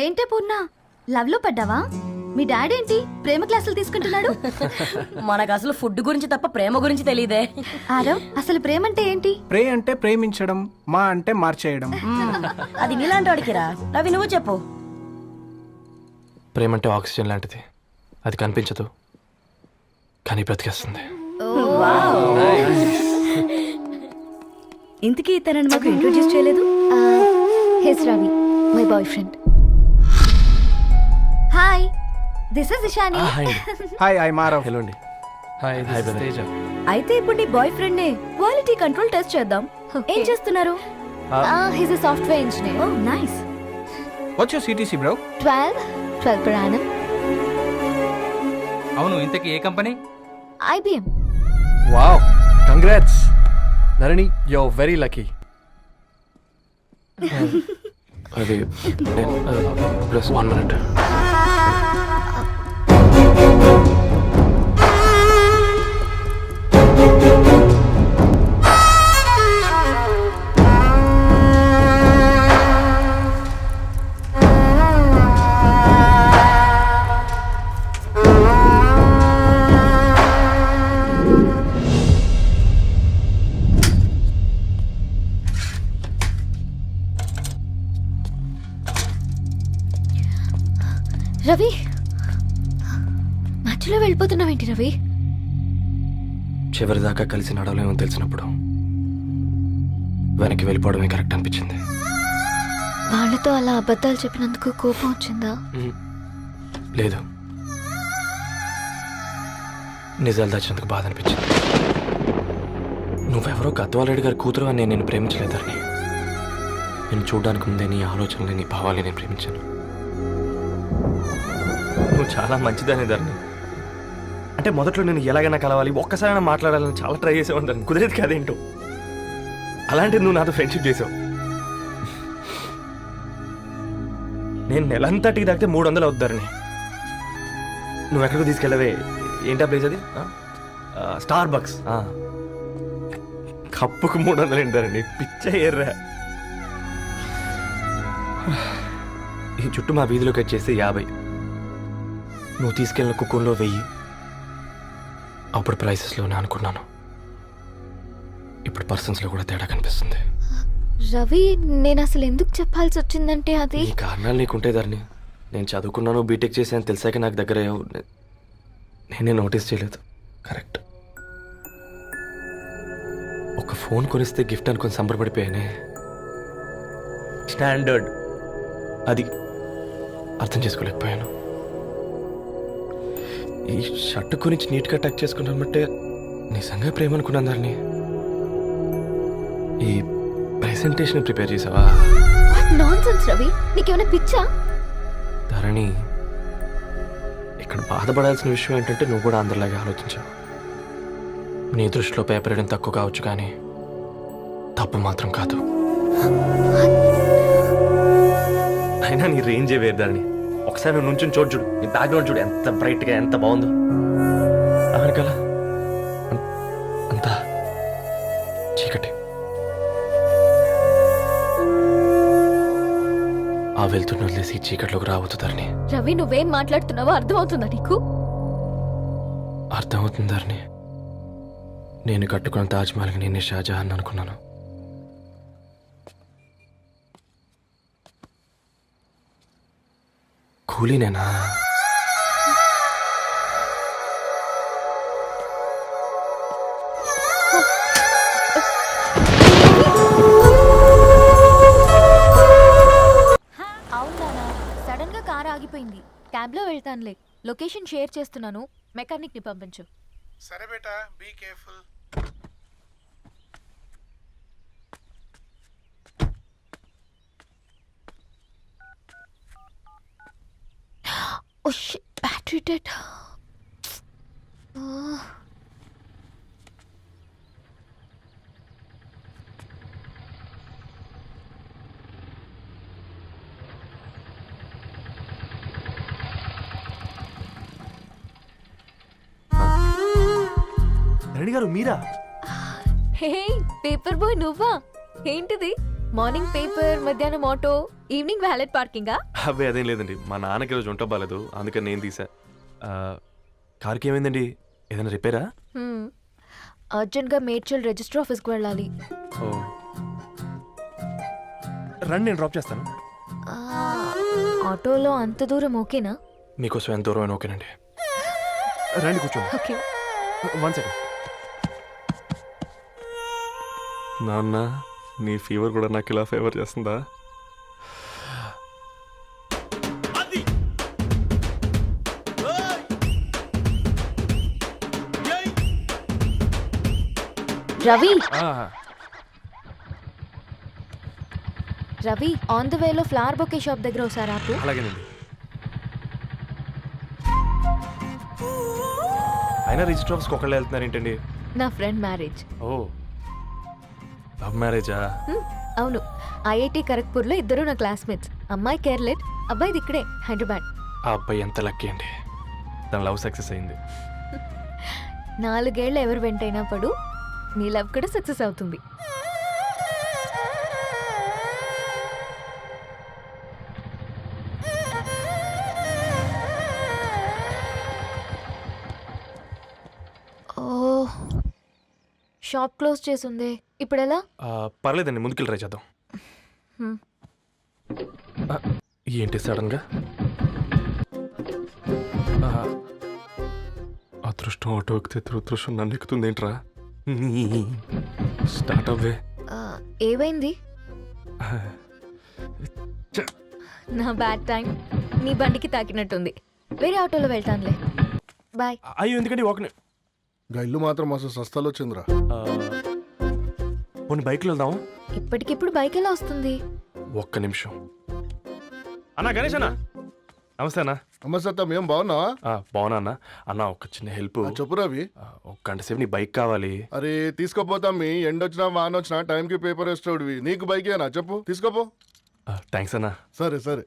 ఏంటే పూర్ణ లవ్ లో పడ్డావా? మీ డాడీ ఏంటి ప్రేమ క్లాసులు తీసుకుంటున్నాడు? మనకు అసలు ఫుడ్ గురించి తప్ప ప్రేమ గురించి తెలియదే. ఆరవ్, అసలు ప్రేమ అంటే ఏంటి? ప్రే అంటే ప్రేమించడం, మా అంటే మార్చేయడం. అది నీలాంటి వాడికిరా. రవి నువ్వు చెప్పు. ప్రేమ అంటే ఆక్సిజన్ లాంటిది. అది కనిపించదు కానీ బ్రతికేస్తుంది. ఇంతకీ తనని మాకు ఇంట్రొడ్యూస్ చేయలేదు. He's Ravi, my boyfriend. Hi, this is Ishani. Hi, I మారవ్. హలో అండి. Hi hi brother. తేజ. అయితే ఇప్పుడు నీ బాయ్ ఫ్రెండ్ నే క్వాలిటీ కంట్రోల్ టెస్ట్ చేద్దాం. ఏం చేస్తున్నారు? He's a software engineer. Oh nice. What's your CTC bro? 12 per annum. అవును, ఇంతకీ ఏ company? IBM. Wow, congrats Dharani, you are very lucky. అది ప్లస్ 1 minute. రవి, మధ్యలో వెళ్ళిపోతున్నావేంటి రవి? చివరిదాకా కలిసి నడవలేమో తెలిసినప్పుడు వెనక్కి వెళ్ళిపోవడమే కరెక్ట్ అనిపించింది. వాళ్ళతో అలా అబద్ధాలు చెప్పినందుకు కోపం వచ్చిందా? లేదు, నిజాలు దాచినందుకు బాధ అనిపించింది. నువ్వెవరో గద్వాలరెడ్డి గారి కూతురు అని నేను ప్రేమించలేదని. నేను చూడడానికి ముందే నీ ఆలోచనలు, నీ భావాలని నేను ప్రేమించాను. నువ్వు చాలా మంచిదని ధరణి. అంటే మొదట్లో నేను ఎలాగైనా కలవాలి, ఒక్కసారైనా మాట్లాడాలని చాలా ట్రై చేసేవాడిని ధరణి. కుదిరేది కాదేంటో. అలాంటిది నువ్వు నాతో ఫ్రెండ్షిప్ చేసావు. నేను నెలంతటికి తాగితే 300 అవుతారని. నువ్వు ఎక్కడికి తీసుకెళ్ళవే? ఏంటా ప్లేస్ అది? Star bucks. కప్పుకు 300 ఏంటారండి, పిచ్చ ఎర్రా. ఈ చుట్టూ మా వీధిలో కట్ చేస్తే 50. నువ్వు తీసుకెళ్ళిన కుక్కర్లో 1000. అప్పుడు ప్రైసెస్లోనే అనుకున్నాను. ఇప్పుడు పర్సన్స్లో కూడా తేడా కనిపిస్తుంది. రవి, నేను అసలు ఎందుకు చెప్పాల్సి వచ్చిందంటే అది ఈ కారణాలు నీకుంటే ధరణి. నేను చదువుకున్నాను, బీటెక్ చేశాను తెలిసాక నాకు దగ్గర నేనే నోటీస్ చేయలేదు. కరెక్ట్. ఒక ఫోన్ కొనిస్తే గిఫ్ట్ అనుకొని సంబరపడిపోయానే. స్టాండర్డ్ అది అర్థం చేసుకోలేకపోయాను. ఈ షర్ట్ గురించి నీట్గా టచ్ చేసుకున్నామంటే నిజంగా ప్రేమ అనుకున్నాను ధరణి. ఈ ప్రెజెంటేషన్ ప్రిపేర్ చేసావా? నాన్సెన్స్ రవి, నీకేమైనా పిచ్చా? ధరణి, ఇక్కడ బాధపడాల్సిన విషయం ఏంటంటే నువ్వు కూడా అందరిలాగే ఆలోచించావు. నీ దృష్టిలో పేపర్ వేయడం తక్కువ కావచ్చు కానీ తప్పు మాత్రం కాదు. అయినా నీ రేంజే వేరు ధరణి. ఒకసారి నువ్వు నుంచుని చోటు చూడు, నీ బ్యాక్గ్రౌండ్ చూడు, ఎంత బ్రైట్గా ఎంత బాగుందో. వెనకాల అంతా చీకటి. ఆ వెళ్తున్న వదిలేసి చీకట్లోకి రావద్దు ధరణి. రవి, నువ్వేం మాట్లాడుతున్నావో అర్థమవుతుందా నీకు? అర్థమవుతుంది ధరణి. నేను కట్టుకున్న తాజ్మహల్కి నేనే షాజహాన్ అనుకున్నాను. కూలీనేనా? అవునా, సడన్ గా కార్ ఆగిపోయింది. క్యాబ్ లో వెళ్తానులే. లొకేషన్ షేర్ చేస్తున్నాను, మెకానిక్ ని పంపించు. సరే బేటా, be careful. Oh shit, battery dead. Dharani గారు మీరా? హే, పేపర్ బాయ్ నువ్వా? ఏంటిది మార్నింగ్ పేపర్, మధ్యాహ్నం ఆటో, ఈవినింగ్ వ్యాలెట్ పార్కింగా? అబ్బాయి అదేం లేదండి, మా నాన్నకి రోజు ఉంట బాగాలేదు, అందుకని నేను తీసా. కార్కి ఏమైందండి? ఏదైనా రిపేరా? అర్జెంట్గా మేడ్చల్ రిజిస్టర్ ఆఫీస్కి వెళ్ళాలి. ఓ రండి, నేను డ్రాప్ చేస్తాను. ఆ, ఆటోలో అంత దూరం ఓకేనా? మీకోసం ఎంత దూరం అయినా ఓకేనండి. రండి కూర్చోండి. ఓకే. 1 సెకండ్. నాన్న, నీ ఫీవర్ కూడా నాకు ఇలా ఫేవర్ చేస్తుందా? రవి, ఆ, రవి, ఆన్ ద వేలో ఫ్లవర్ బొకే షాప్ దగ్గర ఒకసారి ఆపు. అలాగేనండి. అయినా రిజిస్టర్ ఆఫీస్కి ఒకళ్ళు వెళ్తున్నారు ఏంటండి? నా ఫ్రెండ్ మ్యారేజ్. ఓ, లవ్ మ్యారేజా? అవును, ఐఐటి ఖరగ్పూర్లో ఇద్దరు నా క్లాస్మేట్స్. అమ్మాయి కేర్లెట్, అబ్బాయిది ఇక్కడే హైదరాబాద్. ఆ అబ్బాయి ఎంత లక్కీ అండి, తన లవ్ సక్సెస్ అయింది. 4 ఏళ్ళు ఎవరు వెంటైనా పడు, నీ లవ్ కూడా సక్సెస్ అవుతుంది. ఓ, షాప్ క్లోజ్ చేసుందే, ఇప్పుడు ఎలా? పర్లేదండి, ముందుకెళ్ళి ట్రై చేద్దాం. హ్మ్. ఆ, ఏంటి సడన్గా? అదృష్టం ఆటో ఎక్కితే దురదృష్టం నన్ను ఎక్కుతుంది ఏంట్రా? స్టార్ట్ అవ్వే. ఏమైంది? నా బ్యాడ్ టైం నీ బండికి తాకినట్టుంది. వేరే ఆటోలో వెళ్తానులే, బాయ్. అయ్యో, ఎందుకండి ఒక గా ఇల్లు మాత్రం అసలు సస్తాలో వచ్చిందిరా. కొన్ని బైక్లో వెళ్దాం. ఇప్పటికిప్పుడు బైక్ ఎలా వస్తుంది? ఒక్క నిమిషం. అన్నా, గణేష్ అన్న, నమస్తే అన్న. అమ్మ సత్తం ఏం బాగున్నావా? బాగున్నా అన్న. అన్న, ఒక చిన్న హెల్ప్. చెప్పు రవి. ఒక గంట సేపు నీ బైక్ కావాలి. అరే తీసుకోపోతాం, మీ ఎండొచ్చినా వాన వచ్చినా టైంకి పేపర్ వేస్తాడువి. నీకు బైకేనా చెప్పు, తీసుకోపో. థ్యాంక్స్ అన్న. సరే సరే.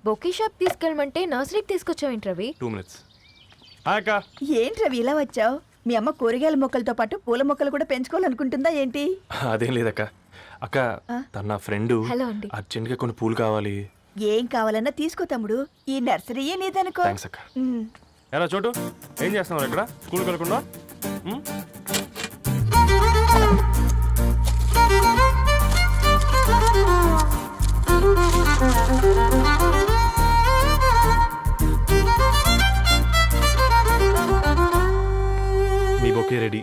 బొకే షాప్ తీసుకెళ్ళమంటే నర్సరీకి తీసుకొచ్చావేంటి రవి? 2 minutes. హాయ్ అక్క. ఏంటి రవి ఇలా వచ్చావు? మీ అమ్మ కూరగాయల మొక్కలతో పాటు పూల మొక్కలు కూడా పెంచుకోవాలనుకుంటుందా ఏంటి? అదేం లేదక్క. అక్క, తన నా ఫ్రెండ్ హలో అండి. అర్జెంట్గా కొన్ని పూలు కావాలి. ఏం కావాలన్నా తీసుకో తమ్ముడు, ఈ నర్సరీయే నీదనుకో. థ్యాంక్స్ అక్క. ఎలా చోటు, ఏం చేస్తున్నావు ఇక్కడ? స్కూల్కి వెళ్ళకుండా? మీ bouquet ready.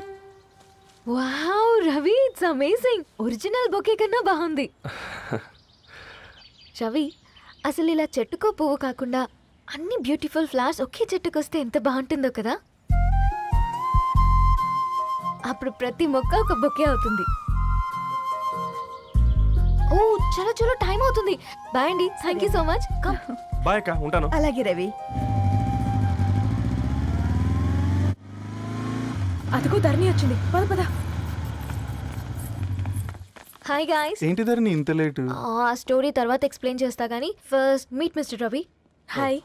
Wow Ravi, it's amazing. Original bouquet కన్నా బాగుంది. రవి, అసలు ఇలా చెట్టుకో పువ్వు కాకుండా అన్ని బ్యూటిఫుల్ ఫ్లవర్స్ ఒకే చెట్టుకు వస్తే ఎంత బాగుంటుందో కదా. అప్పుడు ప్రతి మొక్క ఒక బొకే అవుతుంది. ఓ చలో చలో, టైం అవుతుంది. బాయ్ అండి, thank you so much. Come. Bye అక్క, ఉంటాను. అలాగే రవి. అదిగో ధరణి వచ్చింది, పద పద. Hi guys. ఏంటి ధరణి ఇంత లేట్? ఆ స్టోరీ తర్వాత ఎక్స్ప్లెయిన్ చేస్తా గానీ first meet mister Ravi. Hi.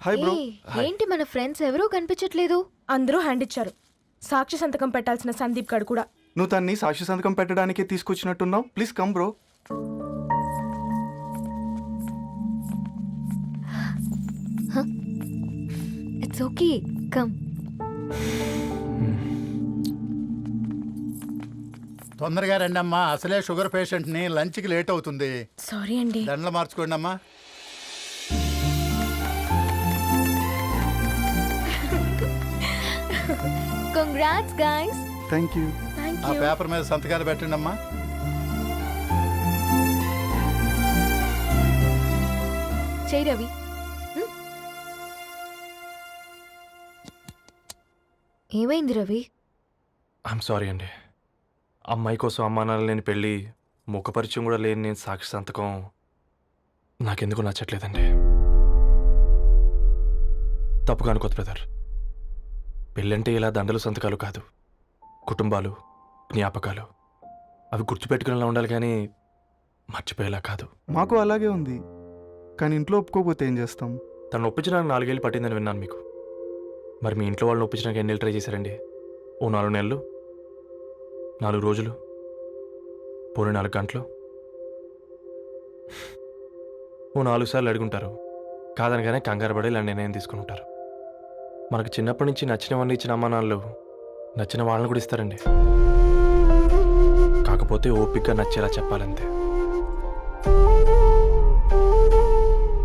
Hi bro. ఏంటి మన ఫ్రెండ్స్ ఎవరూ కనిపించట్లేదు? అందరూ హ్యాండ్ ఇచ్చారు. సాక్షి సంతకం పెట్టాల్సిన సందీప్ గడు కూడా. నువ్వు తన్ని సాక్షి సంతకం పెట్టడానికి తీసుకొచ్చినట్టున్నావు. Please come bro. It's okay, come. తొందరగా రండి అమ్మా, అసలే షుగర్ పేషెంట్ ని లంచ్ కి లేట్ అవుతుంది. సారీ అండి. దండలు మార్చుకోండి అమ్మా. Congrats guys. Thank you. ఆ పేపర్ మీద సంతకాలు పెట్టండి అమ్మా. చేయి రవి. ఏమైంది రవి? ఐఎమ్ సారీ అండి. అమ్మాయి కోసం అమ్మా నాన్న లేని పెళ్ళి, ముఖపరిచయం కూడా లేని నేను సాక్షి సంతకం నాకెందుకు నచ్చట్లేదండి. తప్పుగా అనుకోదు బ్రదర్. పెళ్ళంటే ఇలా దండలు సంతకాలు కాదు, కుటుంబాలు, జ్ఞాపకాలు. అవి గుర్తుపెట్టుకునేలా ఉండాలి కానీ మర్చిపోయేలా కాదు. మాకు అలాగే ఉంది, కానీ ఇంట్లో ఒప్పుకోకపోతే ఏం చేస్తాం? తను ఒప్పించడానికి 4 ఏళ్ళు పట్టిందని విన్నాను మీకు. మరి మీ ఇంట్లో వాళ్ళని ఒప్పించడానికి ఎన్ని ఏళ్ళు ట్రై చేశారండి? ఓ 4 నెలలు, 4 రోజులు, పోనీ 4 గంటలు, ఓ 4 సార్లు అడుగుంటారు. కాదనగానే కంగారు పడి ఇలా నిర్ణయం తీసుకుని ఉంటారు. మనకు చిన్నప్పటి నుంచి నచ్చినవన్నీ ఇచ్చిన అమ్మా నాన్నలు నచ్చిన వాళ్ళని కూడా ఇస్తారండి. కాకపోతే ఓపికగా నచ్చేలా చెప్పాలంతే.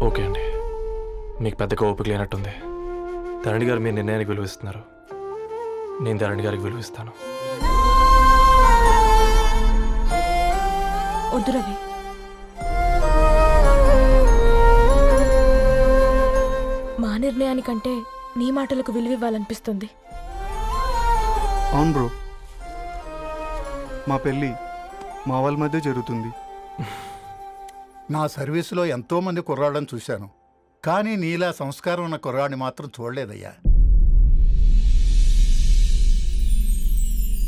ఓకే అండి, మీకు పెద్దగా ఓపిక లేనట్టుంది. ధరణి గారు మీ నిర్ణయానికి విలువిస్తున్నారు, నేను ధరణి గారికి విలువిస్తాను. వద్దు రవి. మా నిర్ణయానికంటే నీ మాటలకు విలువివ్వాలనిపిస్తుంది. అవును బ్రో, మా పెళ్ళి మా వాళ్ళ మధ్య జరుగుతుంది. నా సర్వీసులో ఎంతో మంది కుర్రాళ్ళని చూశాను, కానీ నీలా సంస్కారం ఉన్న కుర్రాడిని మాత్రం చూడలేదయ్యా.